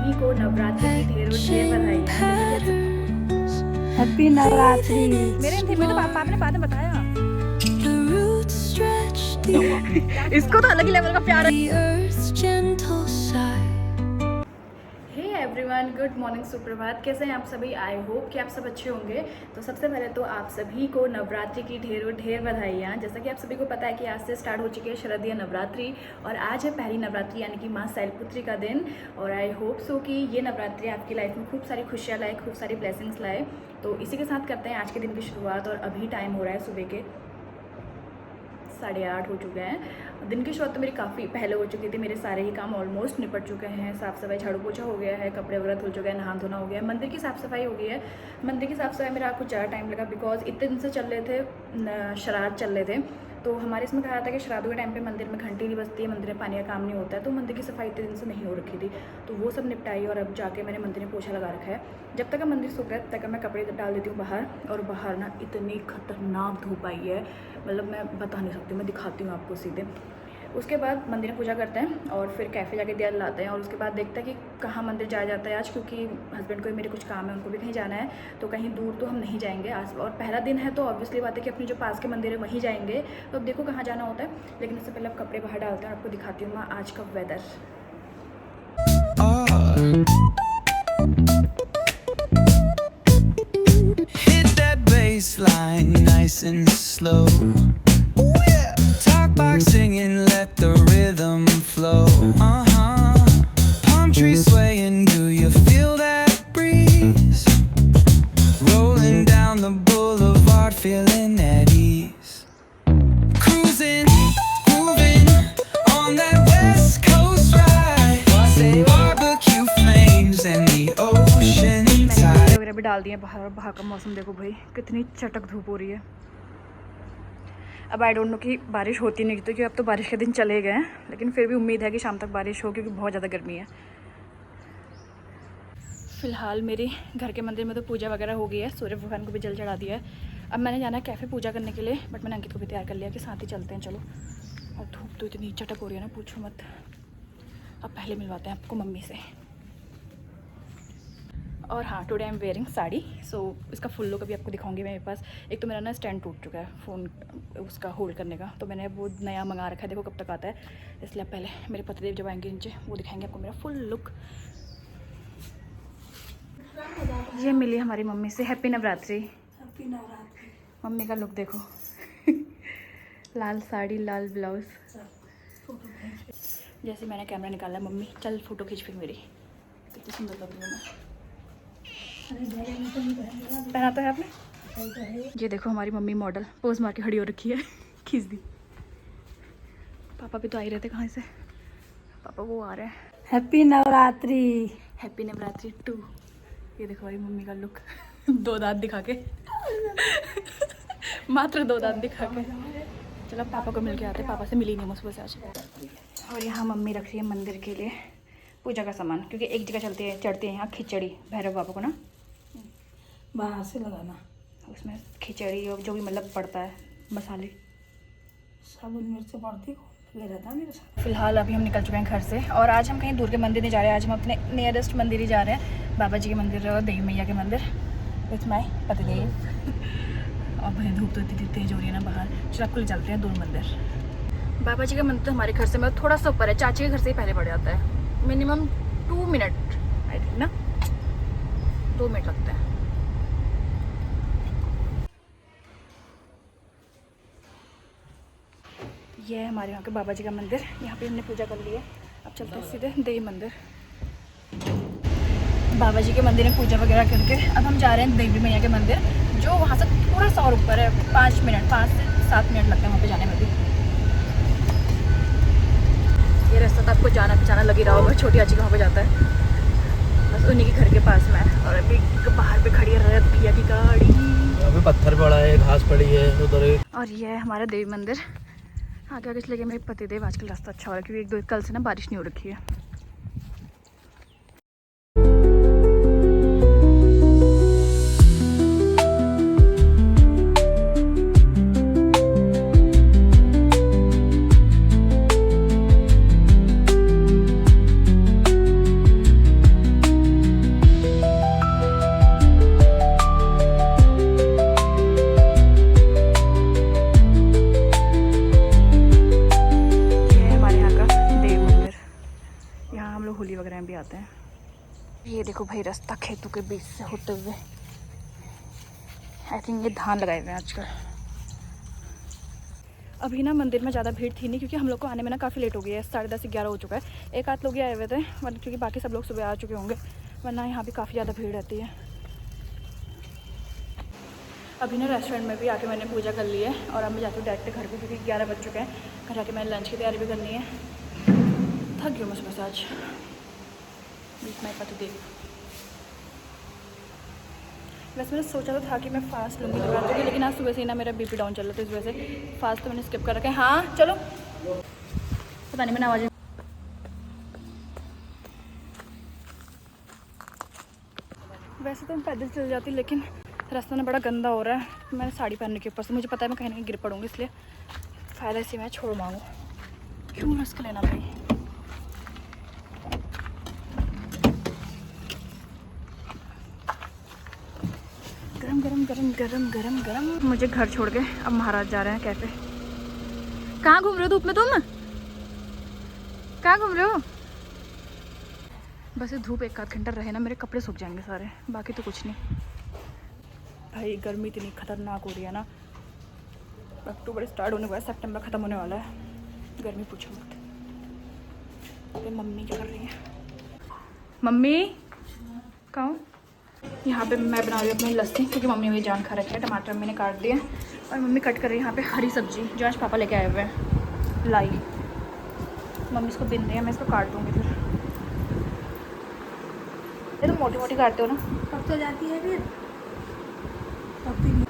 सभी को नवरात्रि की ढेरों ढेर बधाई। हैप्पी नवरात्रि। मेरे हिंदी में तो पापा ने बाद में बताया। इसको तो अलग ही लेवल का प्यार है। हे एवरीवन, गुड मॉर्निंग, सुप्रभात। कैसे हैं आप सभी? आई होप कि आप सब अच्छे होंगे। तो सबसे पहले तो आप सभी को नवरात्रि की ढेरों ढेर बधाइयाँ। जैसा कि आप सभी को पता है कि आज से स्टार्ट हो चुकी है शारदीय नवरात्रि और आज है पहली नवरात्रि यानी कि माँ शैलपुत्री का दिन। और आई होप सो कि ये नवरात्रि आपकी लाइफ में खूब सारी खुशियाँ लाए, खूब सारी ब्लेसिंग्स लाए। तो इसी के साथ करते हैं आज के दिन की शुरुआत। और अभी टाइम हो रहा है सुबह के 8:30 हो चुके हैं। दिन की शुरुआत तो मेरी काफ़ी पहले हो चुकी थी। मेरे सारे ही काम ऑलमोस्ट निपट चुके हैं। साफ़ सफाई, झाड़ू पोछा हो गया है, कपड़े वगैरह धुल चुके हैं, नहाना धोना हो गया है, मंदिर की साफ़ सफाई हो गई है। मंदिर की साफ़ सफाई मेरा कुछ ज़्यादा टाइम लगा बिकॉज इतने दिन से चल रहे थे, श्राद्ध चल रहे थे। तो हमारे इसमें कहा था कि श्राद्धों के टाइम पे मंदिर में घंटी नहीं बजती है, मंदिर में पानी का काम नहीं होता है। तो मंदिर की सफाई इतने दिन से नहीं हो रखी थी, तो वो सब निपटाई और अब जाके मैंने मंदिर में पोछा लगा रखा है। जब तक मंदिर सूख रहा है तब तक मैं कपड़े डाल देती हूँ बाहर। और बाहर ना इतनी खतरनाक धूप आई है, मतलब मैं बता नहीं सकती, मैं दिखाती हूँ आपको सीधे। उसके बाद मंदिर में पूजा करते हैं और फिर कैफ़े जाके दिया लाते हैं। और उसके बाद देखते हैं कि कहाँ मंदिर जाया जाता है आज, क्योंकि हस्बैंड को भी मेरे कुछ काम है, उनको भी कहीं जाना है। तो कहीं दूर तो हम नहीं जाएंगे आज, और पहला दिन है तो ऑब्वियसली बात है कि अपने जो पास के मंदिर है वहीं जाएंगे। तो अब देखो कहाँ जाना होता है, लेकिन इससे पहले अब कपड़े बाहर डालते हैं और आपको दिखाती हूँ मैं आज का weather. Baseline nice and slow. Ooh, yeah. Talk box singing, let the rhythm flow. Palm trees swaying, do you feel that breeze? Rolling down the boulevard, feeling at ease. Cruising, grooving on that west coast ride. Say barbecue flames and the ocean tide. वगैरह भी डाल दिए बाहर। और बाहर का मौसम देखो भाई, कितनी चटक धूप हो रही है। अब आई डोंट नो कि बारिश होती नहीं, क्योंकि अब तो बारिश के दिन चले गए हैं, लेकिन फिर भी उम्मीद है कि शाम तक बारिश हो, क्योंकि बहुत ज़्यादा गर्मी है। फ़िलहाल मेरे घर के मंदिर में तो पूजा वगैरह हो गई है, सूर्य भगवान को भी जल चढ़ा दिया है। अब मैंने जाना है कैफ़े पूजा करने के लिए, बट मैंने अंकित को भी तैयार कर लिया कि साथ ही चलते हैं चलो। और धूप तो इतनी चटक हो रही है ना, पूछो मत। अब पहले मिलवाते हैं आपको मम्मी से। और हाँ, today I am wearing sari. So इसका फुल लुक अभी आपको दिखाऊंगी मैं। मेरे पास एक तो मेरा ना स्टैंड टूट चुका है फ़ोन उसका होल्ड करने का, तो मैंने वो नया मंगा रखा है, देखो कब तक आता है। इसलिए पहले मेरे पतिदेव जब आएंगे नीचे वो दिखाएंगे आपको मेरा फुल लुक। ये मिली हमारी मम्मी से। Happy Navratri. Happy Navratri. Mummy का लुक देखो लाल साड़ी, लाल ब्लाउज। जैसे मैंने कैमरा निकाला, मम्मी चल फ़ोटो खींच फिर मेरी। कितनी सुंदर लग रही हूँ मैं। पहना तो है आपने। ये देखो हमारी मम्मी मॉडल पोज मार के खड़ी हो रखी है खींच दी। पापा भी तो आ ही रहते, कहाँ से पापा वो आ रहे हैं। हैप्पी नवरात्रि। हैप्पी नवरात्रि 2। ये देखो हमारी मम्मी का लुक 2 दांत दिखा के मात्र 2 दांत दिखा के। चलो पापा को मिल के आते, पापा से मिली नहीं मैं सुबह से आज। और यहाँ मम्मी रख रही है मंदिर के लिए पूजा का सामान, क्योंकि एक जगह चढ़ते हैं यहाँ खिचड़ी भैरव बाबा को ना, बाहर से लगाना उसमें खिचड़ी और जो भी मतलब पड़ता है मसाले, साबुन मिर्च पड़ती ले रहता है मेरे साथ। फिलहाल अभी हम निकल चुके हैं घर से और आज हम कहीं दूर के मंदिर नहीं जा रहे हैं। आज हम अपने नियरेस्ट मंदिर ही जा रहे हैं, बाबा जी के मंदिर और देवी मैया के मंदिर विथ माई पतिदेव। और भाई धूप तो इतनी तेज हो रही है ना बाहर। चलो आपको ले चलते हैं दूर मंदिर। बाबा जी का मंदिर तो हमारे घर से मतलब थोड़ा सा ऊपर है, चाची के घर से ही पहले पड़ जाता है। मिनिमम 2 मिनट आई थिंक ना, 2 मिनट लगता है। ये है हमारे यहाँ के बाबा जी का मंदिर, यहाँ पे हमने पूजा कर ली है। अब चलते हैं सीधे देवी मंदिर। बाबा जी के मंदिर में पूजा वगैरह करके अब हम जा रहे हैं देवी मैया के मंदिर, जो वहाँ से थोड़ा सा और ऊपर है। 5 से 7 मिनट लगते हैं वहाँ पे जाने में भी। ये रास्ता तो आपको जाना पहचाना लगी रहा होगा, छोटी आची वहाँ पे जाता है, बस उन्हीं के घर के पास में है। और अभी बाहर पे खड़ी है भैया की गाड़ी, अभी पत्थर पड़ा है, घास पड़ी है उधर। और ये है हमारा देवी मंदिर। आगे आगे चले गए मेरे पतिदेव। आजकल रास्ता अच्छा हो रहा है, क्योंकि 1-2 कल से ना बारिश नहीं हो रखी है। वगैरह भी आते हैं। ये देखो भाई रास्ता खेतों के बीच से होते हुए, आई थिंक ये धान लगाए हुए हैं आजकल। अभी ना मंदिर में ज़्यादा भीड़ थी नहीं, क्योंकि हम लोग को आने में ना काफ़ी लेट हो गया है, 10:30-11 हो चुका है। एक आध लोग ही आए हुए थे, क्योंकि बाकी सब लोग सुबह आ चुके होंगे, वरना यहाँ भी काफ़ी ज़्यादा भीड़ रहती है। अभी ना रेस्टोरेंट में भी आके मैंने पूजा कर ली है और अब मैं जाती हूँ डायरेक्ट घर पे, क्योंकि 11 बज चुके हैं। घर आके मैंने लंच की तैयारी भी करनी है। थक गई हूँ मैं सुबह से आज। बीच में पता देख, वैसे मैंने सोचा तो था कि मैं फास्ट लूँगी नवरात्रि की, लेकिन आज सुबह से ही ना मेरा बीपी डाउन चल रहा था, इस वजह से फास्ट तो मैंने स्किप कर रखा है। हाँ चलो, पता नहीं मैंने आवाज़, वैसे तो मैं पैदल चल जाती, लेकिन रास्ता ना बड़ा गंदा हो रहा है। मैंने साड़ी पहनने के ऊपर से, मुझे पता है मैं कहीं ना कहीं गिर पड़ूंगी, इसलिए फ़ायदा इसी मैं छोड़ मांगू, क्यों रिस्क लेना भाई। गरम गरम गरम गरम गरम गरम। मुझे घर छोड़ के अब महाराज जा रहे हैं कैफे। कहाँ घूम रहे हो धूप में तुम? कहाँ घूम रहे हो? बस ये धूप एक आध घंटा रहे ना, मेरे कपड़े सूख जाएंगे सारे, बाकी तो कुछ नहीं। भाई गर्मी इतनी खतरनाक हो रही है ना, अक्टूबर स्टार्ट होने वाला है, सितंबर ख़त्म होने वाला है, गर्मी पूछो मत। अरे मम्मी क्या कर रही है? मम्मी कहाँ हूँ? यहाँ पे मैं बना रही हूँ अपनी लस्सी, क्योंकि मम्मी मेरी जान खा रखी है। टमाटर मैंने काट दिए और मम्मी कट कर रही है यहाँ पे हरी सब्जी, जो आज पापा लेके आए हुए हैं, लाई। मम्मी इसको बिन रही है, मैं इसको काट दूँगी फिर। ये तो मोटी मोटी काटते हो ना? कब तो जाती है फिर, कब भी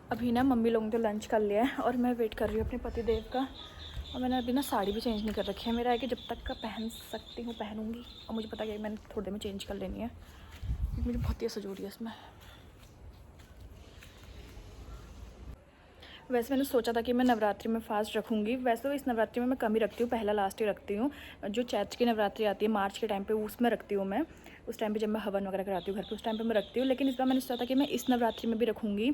अभी ना मम्मी लोगों ने तो लंच कर लिया है और मैं वेट कर रही हूँ अपने पति देव का। और मैंने अभी ना साड़ी भी चेंज नहीं कर रखी है, मेरा है कि जब तक का पहन सकती हूँ पहनूंगी, और मुझे पता है कि मैंने थोड़ी देर में चेंज कर लेनी है, क्योंकि मुझे बहुत ही सजो रही है इसमें। वैसे मैंने सोचा था कि मैं नवरात्रि में फ़ास्ट रखूँगी, वैसे तो इस नवरात्रि में मैं कम ही रखती हूँ, पहला लास्ट ही रखती हूँ। जो चैत्र की नवरात्रि आती है मार्च के टाइम पे, उसमें रखती हूँ मैं, उस टाइम पे जब मैं हवन वगैरह कराती हूँ घर पे, उस टाइम पे मैं रखती हूँ। लेकिन इस बार मैंने सोचा था कि मैं इस नवरात्रि में भी रखूँगी,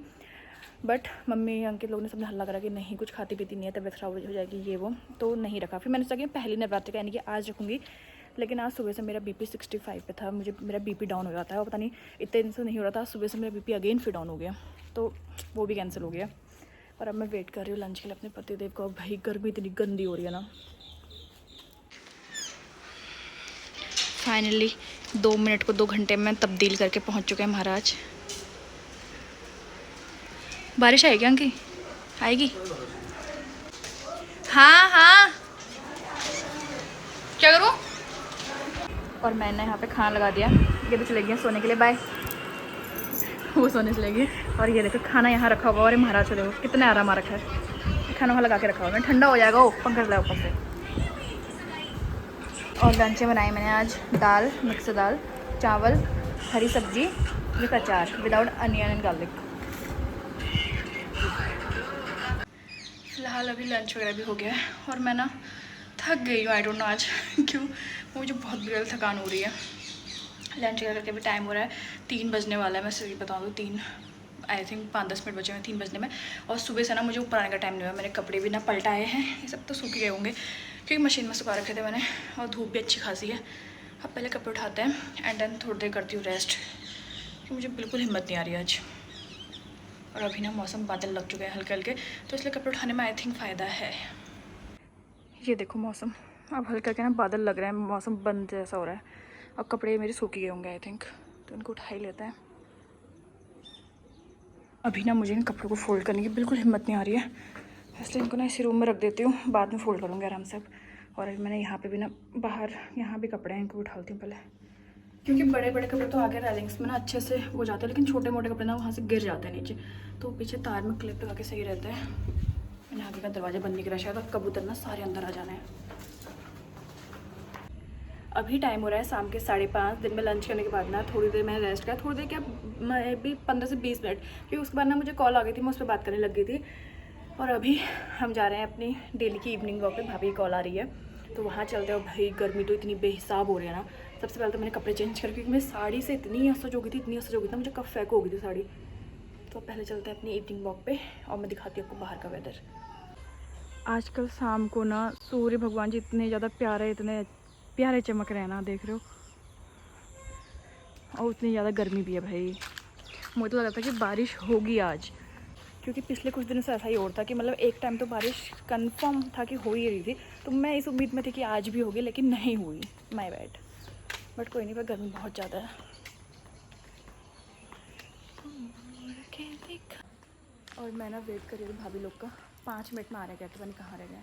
बट मम्मी अंकित लोग ने सबने हल्ला करा कि नहीं कुछ खाती पीती नहीं है, तबीयत ख़राब हो जाएगी ये वो, तो नहीं रखा। फिर मैंने सोचा कि पहली नवरात्रि का यानी कि आज रखूँगी, लेकिन आज सुबह से मेरा बीपी 65 पे था, मेरा बीपी डाउन हो जाता है, और पता नहीं इतने दिन से नहीं हो रहा था, सुबह से मेरा बीपी अगेन फिर डाउन हो गया, तो वो भी कैंसिल हो गया। और अब मैं वेट कर रही हूँ लंच के लिए अपने पतिदेव को। भाई गर्मी इतनी गंदी हो रही है ना। फाइनली 2 मिनट को 2 घंटे में तब्दील करके पहुँच चुके हैं महाराज। बारिश आएगी अंकी? आएगी? हाँ हाँ, क्या करूँ? और मैंने यहाँ पे खाना लगा दिया, ये तो चले गए सोने के लिए, बाय। वो सोने चले गए। और ये देखो खाना यहाँ रखा हुआ, और ये महाराज को देखो कितने आराम आ रखा है, खाना वहाँ लगा के रखा हुआ है, ठंडा हो जाएगा, वो पंखा चला ऊपर से। और लंच में बनाई मैंने आज दाल, मिक्स दाल, चावल, हरी सब्जी विद अचार, विदाउट अनियन एंड गार्लिक। फ़िलहाल अभी लंच वगैरह भी हो गया है और मैं ना थक गई हूँ, आई डोंट नो आज क्यों, मुझे बहुत बुरी थकान हो रही है। लंच वगैरह करके भी टाइम हो रहा है, 3 बजने वाला है, मैं सही बता दूँ 3, आई थिंक 5-10 मिनट बचे हैं 3 बजने में। और सुबह से ना मुझे ऊपर आने का टाइम नहीं हुआ, मेरे कपड़े भी ना पलटाए हैं, ये सब तो सूख गए होंगे क्योंकि मशीन में सुखा रखे थे मैंने, और धूप भी अच्छी खासी है। अब पहले कपड़े उठाते हैं एंड देन थोड़ी देर करती हूँ रेस्ट, क्योंकि मुझे बिल्कुल हिम्मत नहीं आ रही आज। और अभी ना मौसम बादल लग चुके हैं हल्के हल्के, तो इसलिए कपड़े उठाने में आई थिंक फ़ायदा है। ये देखो मौसम अब हल्के हल्के ना बादल लग रहे हैं, मौसम बंद जैसा हो रहा है। अब कपड़े मेरे सूख गए होंगे आई थिंक, तो इनको उठा ही लेते हैं। अभी ना मुझे इन कपड़ों को फोल्ड करने की बिल्कुल हिम्मत नहीं आ रही है, इसलिए इनको ना इसी रूम में रख देती हूँ, बाद में फोल्ड करूँगी आराम से। और अभी मैंने यहाँ पे भी ना बाहर यहाँ भी कपड़े हैं, इनको उठाती हूँ पहले, क्योंकि बड़े बड़े कपड़े तो आगे रेलिंग्स में ना अच्छे से हो जाते हैं, लेकिन छोटे मोटे कपड़े ना वहाँ से गिर जाते हैं नीचे, तो पीछे तार में क्लिप लगा के सही रहता है। मैंने आगे का दरवाजा बंद नहीं करा, शायद और कबूतर ना सारे अंदर आ जाना है। अभी टाइम हो रहा है शाम के 5:30। दिन में लंच करने के बाद ना थोड़ी देर मैंने रेस्ट किया, थोड़ी देर क्या मैं भी 15 से 20 मिनट, क्योंकि उसके बाद ना मुझे कॉल आ गई थी, मैं उस पर बात करने लग गई थी। और अभी हम जा रहे हैं अपनी डेली की इवनिंग वॉक पे। भाभी की कॉल आ रही है तो वहाँ चलते हैं। भाई गर्मी तो इतनी बेहिसाब हो रही है ना। सबसे पहले तो मैंने कपड़े चेंज कर, क्योंकि मेरी साड़ी से इतनी असज हो गई थी, इतनी असज हो गई थी, मुझे कब फेंक हो गई थी साड़ी। तो पहले चलते हैं अपनी इवनिंग वॉक पे और मैं दिखाती हूँ आपको बाहर का वेदर। आजकल शाम को ना सूर्य भगवान जी इतने ज़्यादा इतने प्यारे चमक रहे हैं ना, देख रहे हो। और उतनी ज़्यादा गर्मी भी है भाई। मुझे तो लगा था कि बारिश होगी आज, क्योंकि पिछले कुछ दिनों से ऐसा ही और था कि मतलब एक टाइम तो बारिश कंफर्म था कि हो ही रही थी। तो मैं इस उम्मीद में थी कि आज भी होगी, लेकिन नहीं हुई। My bad. बट कोई नहीं, पर गर्मी बहुत ज़्यादा है। और मैं ना वेट कर रही हूँ भाभी लोग का। 5 मिनट में आ रहे क्या, पता नहीं कहाँ रह गए।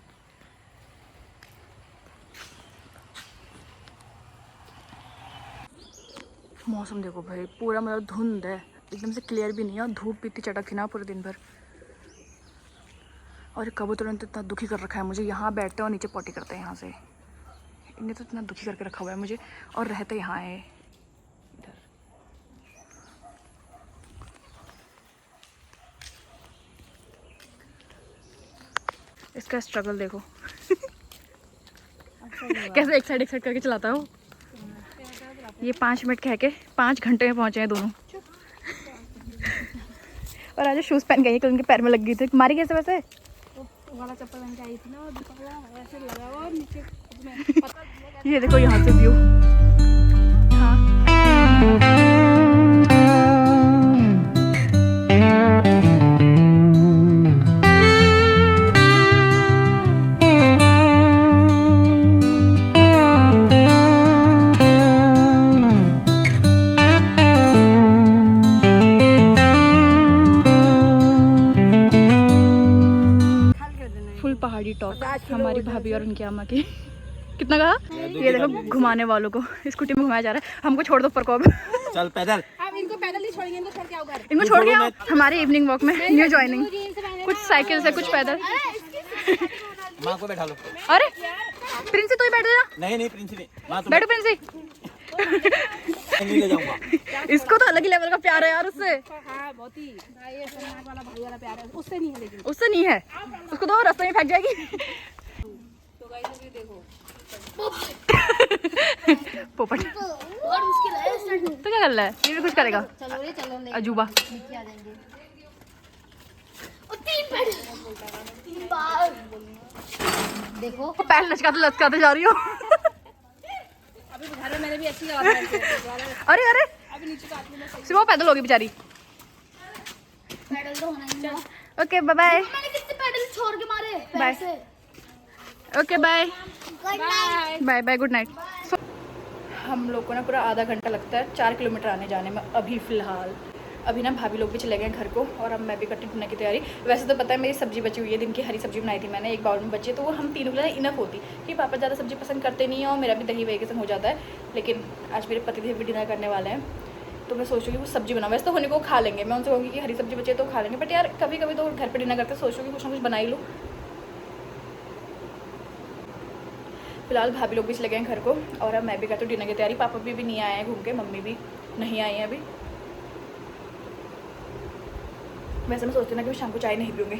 मौसम देखो भाई, पूरा मतलब धुंध है, एकदम से क्लियर भी नहीं है। और धूप भी इतनी चटक थी ना पूरे दिन भर। और कबूतरों ने तो इतना दुखी कर रखा है मुझे। यहाँ बैठते हैं और नीचे पॉटी करते हैं यहाँ से। इन्हें तो इतना दुखी करके रखा हुआ है मुझे। और रहते यहाँ है इधर। इसका स्ट्रगल देखो कैसे एक साइड करके चलाता हो। ये 5 मिनट कह के 5 घंटे में पहुंचे हैं दोनों। और आज शूज़ पहन गई है, उनके पैर में लग गई थी। मारी कैसे वैसे? वाला चप्पल पहन के आई थी ना, और ऐसे लगा हुआ और नीचे ये देखो यहाँ से व्यू। हाँ फुल पहाड़ी टॉप हमारी भाभी और उनकी अम्मा की। कितना कहा? ये देखो घुमाने वालों को स्कूटी में घुमाया जा रहा है। हमको छोड़ दो प्रकोप। चल पैदल। अब इनको पैदल नहीं छोड़ेंगे, इनको छोड़ के आओ घर। इनको छोड़ के आओ हमारे इवनिंग वॉक में। न्यू ज्वाइनिंग, कुछ साइकिल से, कुछ पैदल। माँ को बैठा लो। अरे प्रिंसी तू ही बैठ जा। नहीं प्रिंसी नहीं, माँ बैठो प्रिंसी। नहीं ले जाऊंगा। इसको तो अलग ही लेवल का प्यार है यार उससे। हाँ बहुत ही भाई, समाज वाला भाई वाला प्यार है, उससे नहीं है। लेकिन उससे नहीं है, उसको तो रास्ते में फेंक जाएगी। तो गाइस ये देखो पोपट बहुत मुश्किल है। तो क्या कर रहा है? ये भी कुछ करेगा। चलो रे चलो ले, अजूबा। नीचे आ जाएंगे। और 3 बार देखो, पैर लचकाते जा रही हो। अभी घर में मैंने भी ऐसी आवाज आई थी। अरे अरे अभी नीचे काट लूं मैं। सिर्फ वो पैदल होगी बेचारी। पैडल तो होना ही है। Okay bye bye. मैंने कितने पैडल छोड़ के मारे बाय। पैर से। Okay bye bye. Bye bye, good night. हम लोग को ना पूरा आधा घंटा लगता है 4 किलोमीटर आने जाने में अभी फ़िलहाल। अभी ना भाभी लोग भी चले गए घर को और अब मैं भी कट्टी ढूंढने की तैयारी। वैसे तो पता है मेरी सब्जी बची हुई है, दिन की हरी सब्जी बनाई थी मैंने, एक बाउल में बची है, तो वो हम तीनों के लिए इनफ होती कि पापा ज़्यादा सब्जी पसंद करते नहीं है और मेरा भी दही वही के संग हो जाता है। लेकिन आज मेरे पति देव भी डिनर करने वाले हैं, तो मैं सोच रही हूँ वो सब्जी बनाऊँ। वैसे तो होने को खा लेंगे, मैं उनसे कहूँगी कि हरी सब्जी बचे तो खा लेंगे, बट यार कभी कभी तो घर पर डिनर करते सोच रही हूँ कि कुछ ना कुछ बना ही लूँ। फिलहाल भाभी लोग भी चले गए घर को और अब मैं भी करती हूँ डिनर की तैयारी। पापा भी नहीं आए हैं घूम के, मम्मी भी नहीं आई हैं अभी। वैसे मैं सोचती हूँ ना कि शाम को चाय नहीं पीऊँगी।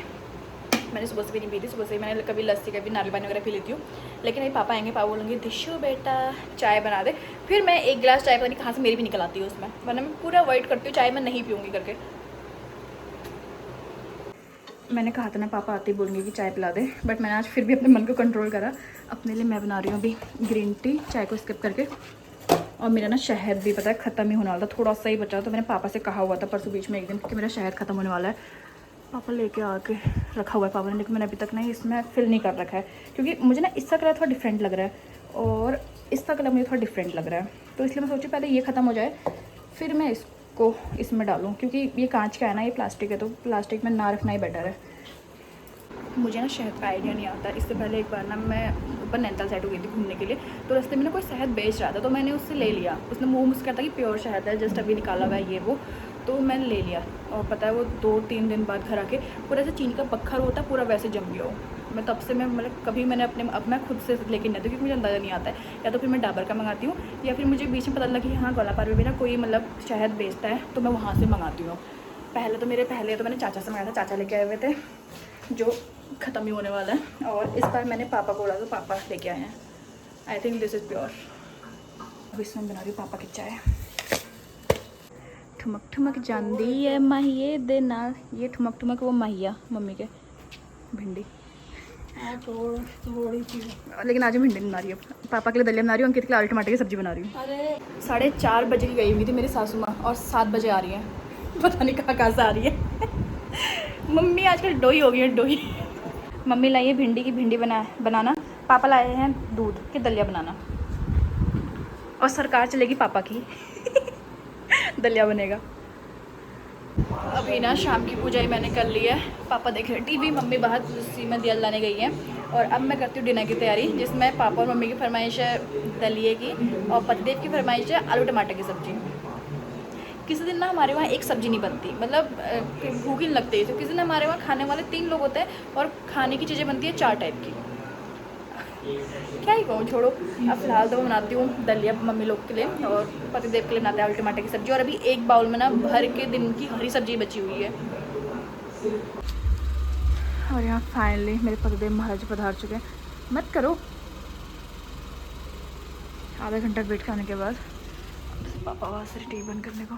मैंने सुबह से भी नहीं पी थी, सुबह से मैंने कभी लस्सी कभी नारियल पानी वगैरह पी लेती हूँ। लेकिन अभी पापा आएंगे, पापा बोलेंगे दिशु बेटा चाय बना दे, फिर मैं एक गिलास चाय पता नहीं कहाँ से मेरी भी निकल आती है उसमें, वरना मैं पूरा अवॉइड करती हूँ चाय मैं नहीं पीऊँगी करके। मैंने कहा था ना पापा आते ही बोलेंगे कि चाय पिला दे, बट मैंने आज फिर भी अपने मन को कंट्रोल करा। अपने लिए मैं बना रही हूँ अभी ग्रीन टी, चाय को स्किप करके। और मेरा ना शहद भी पता है ख़त्म ही होने वाला था, थोड़ा सा ही बचा। तो मैंने पापा से कहा हुआ था परसों बीच में एक दिन कि मेरा शहद ख़त्म होने वाला है। पापा लेके आके रखा हुआ है पापा ने, लेकिन मैंने अभी तक नहीं इसमें फिल नहीं कर रखा है, क्योंकि मुझे ना इसका कलर थोड़ा डिफरेंट लग रहा है और इसका कलर मुझे थोड़ा डिफरेंट लग रहा है। तो इसलिए मैं सोची पहले ये ख़त्म हो जाए फिर मैं इसको इसमें डालूँ, क्योंकि ये कांच का है ना, ये प्लास्टिक है, तो प्लास्टिक में ना रखना ही बेटर है। मुझे ना शहद का आइडिया नहीं आता। इससे पहले एक बार ना मैं ऊपर नैनीताल साइड हो गई थी घूमने के लिए, तो रास्ते में ना कोई शहद बेच रहा था, तो मैंने उससे ले लिया। उसने मुँह मुझसे कहता कि प्योर शहद है, जस्ट अभी निकाला हुआ है ये वो। तो मैंने ले लिया और पता है वो 2-3 दिन बाद घर आके पूरा ऐसे चीनी का पत्थर होता है पूरा वैसे जम गया हो। मैं तब से मैं मतलब कभी मैंने अब मैं खुद से लेके नहीं आती क्योंकि मुझे अंदाज़ा नहीं आता है, या तो फिर मैं डाबर का मंगाती हूँ या फिर मुझे बीच में पता लगा कि हाँ गौलापार में भी ना कोई मतलब शहद बेचता है तो मैं वहाँ से मंगाती हूँ। पहले तो मैंने चाचा से मंगाया था, चाचा लेके आए हुए थे जो ख़त्म ही होने वाला है, और इस बार मैंने पापा को बोला तो पापा लेके आए हैं। I think this is pure. अब इसमें बना रही हूँ पापा की चाय। ठुमक ठुमक जांदी है माहिए दे ना, ये ठुमक ठुमक वो माहिया मम्मी के भिंडी, थोड़ी सी। लेकिन आज मैं भिंडी नहीं बना रही हूँ। पापा के लिए दलिया बना रही हूँ, अंकित के लिए आलू टमाटर की सब्जी बना रही हूँ। अरे 4:30 बजे की गई हुई थी मेरी सासू माँ और 7 बजे आ रही है, पता नहीं कहाँ से आ रही है। मम्मी आजकल डोई हो गई है, डोई। मम्मी लाई है भिंडी की भिंडी बनाना, पापा लाए हैं दूध के दलिया बनाना, और सरकार चलेगी पापा की। दलिया बनेगा। अभी ना शाम की पूजा ही मैंने कर ली है, पापा देख रहे टीवी, मम्मी बाहर लस्सी में दिया लाने गई है, और अब मैं करती हूँ डिनर की तैयारी, जिसमें पापा और मम्मी की फरमाइश है दलिए की और पतिदेव की फरमाइश है आलू टमाटर की सब्ज़ी। किसी दिन ना हमारे वहाँ एक सब्ज़ी नहीं बनती, मतलब भूख ही नहीं लगती, तो किसी दिन हमारे वहाँ खाने वाले 3 लोग होते हैं और खाने की चीज़ें बनती है 4 टाइप की। क्या ही कहूँ, छोड़ो। अब फिलहाल तो मैं बनाती हूँ दलिया मम्मी लोग के लिए और पतिदेव के लिए बनाते हैं आलू टमाटर की सब्ज़ी, और अभी एक बाउल में ना भर के दिन की हरी सब्ज़ी बची हुई है। और यहाँ फाइनली मेरे पतिदेव महाराज पधार चुके हैं। मत करो, आधा घंटा वेट करने के बाद पापा वहाँ से टीवी बंद करने को।